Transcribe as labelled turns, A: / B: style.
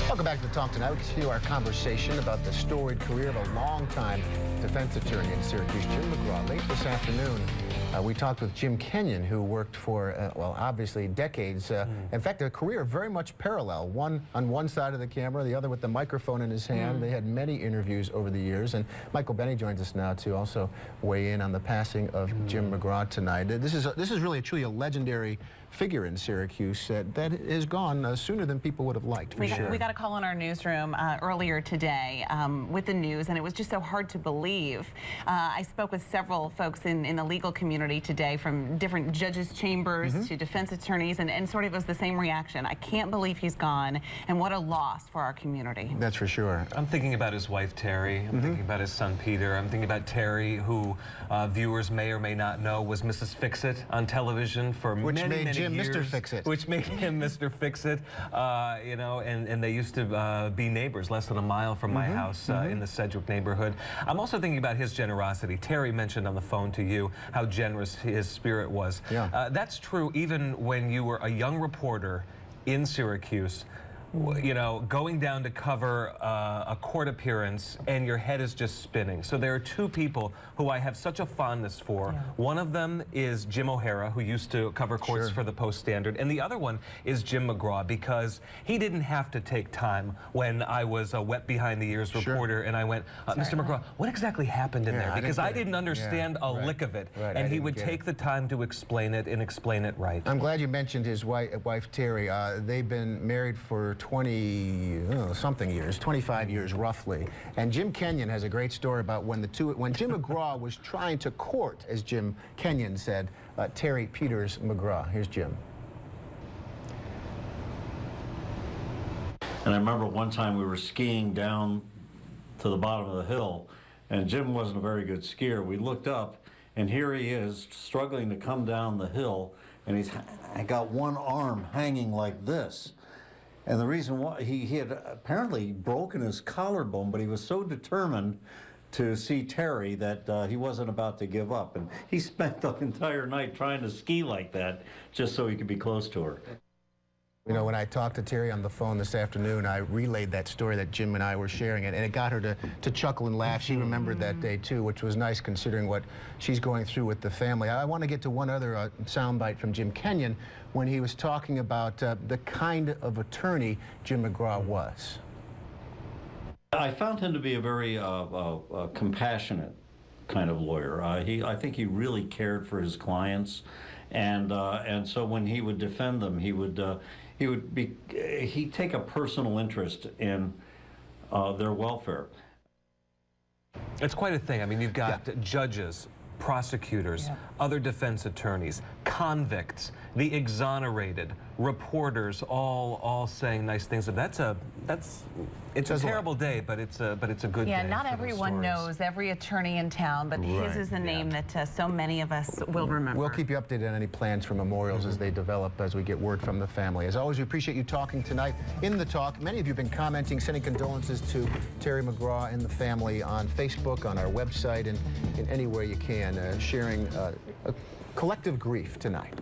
A: Welcome back to Talk Tonight. We continue our conversation about the storied career of a longtime defense attorney in Syracuse, Jim McGraw. Late this afternoon, we talked with Jim Kenyon, who worked for, well, obviously decades. In fact, their career very much parallel. One on one side of the camera, the other with the microphone in his hand. They had many interviews over the years. And Michael Benny joins us now to also weigh in on the passing of Jim McGraw tonight. This is really truly a legendary figure in Syracuse that is gone sooner than people would have liked, for sure.
B: We got a call in our newsroom earlier today with the news, and it was just so hard to believe. I spoke with several folks in the legal community today, from different judges' chambers to defense attorneys, and sort of it was the same reaction. I can't believe he's gone, and what a loss for our community.
A: That's for sure.
C: I'm thinking about his wife, Terry. I'm thinking about his son, Peter. I'm thinking about Terry, who viewers may or may not know was Mrs. Fix-It on television for many years.
A: Mr. Fix-It.
C: Which made him Mr. Fix-It, you know, and they used to be neighbors less than a mile from my house in the Sedgwick neighborhood. I'm also thinking about his generosity. Terry mentioned on the phone to you how generous his spirit was.
A: Yeah.
C: That's true even when you were a young reporter in Syracuse, you know, going down to cover a court appearance and your head is just spinning. So there are two people who I have such a fondness for. One of them is Jim O'Hara, who used to cover courts for the Post-Standard, and the other one is Jim McGraw, because he didn't have to take time when I was a wet behind the ears reporter and I went, Mr. McGraw, what exactly happened in there? Because I didn't understand a lick of it. And he would take the time to explain it and explain it right.
A: I'm glad you mentioned his wife Terry. They've been married for 20-something years, 25 years roughly. And Jim Kenyon has a great story about when Jim McGraw was trying to court, as Jim Kenyon said, Terry Peters McGraw. Here's Jim.
D: And I remember one time we were skiing down to the bottom of the hill, and Jim wasn't a very good skier. We looked up, and here he is struggling to come down the hill, and he's got one arm hanging like this. And the reason why, he had apparently broken his collarbone, but he was so determined to see Terry that he wasn't about to give up. And he spent the entire night trying to ski like that just so he could be close to her.
A: You know, when I talked to Terry on the phone this afternoon, I relayed that story that Jim and I were sharing, and it got her to chuckle and laugh. She remembered that day, too, which was nice considering what she's going through with the family. I want to get to one other soundbite from Jim Kenyon when he was talking about the kind of attorney Jim McGraw was.
D: I found him to be a very compassionate kind of lawyer. I think he really cared for his clients, and so when he would defend them, he'd take a personal interest in their welfare.
C: It's quite a thing. I mean, you've got judges, prosecutors, other defense attorneys, convicts, the exonerated, reporters, all saying nice things. It's a terrible day, but it's a good day.
B: Yeah, not everyone knows every attorney in town, but his is the name that so many of us will remember.
A: We'll keep you updated on any plans for memorials as they develop, as we get word from the family. As always, we appreciate you talking tonight in the talk. Many of you have been commenting, sending condolences to Terry McGraw and the family on Facebook, on our website, and in any way you can, sharing a collective grief tonight.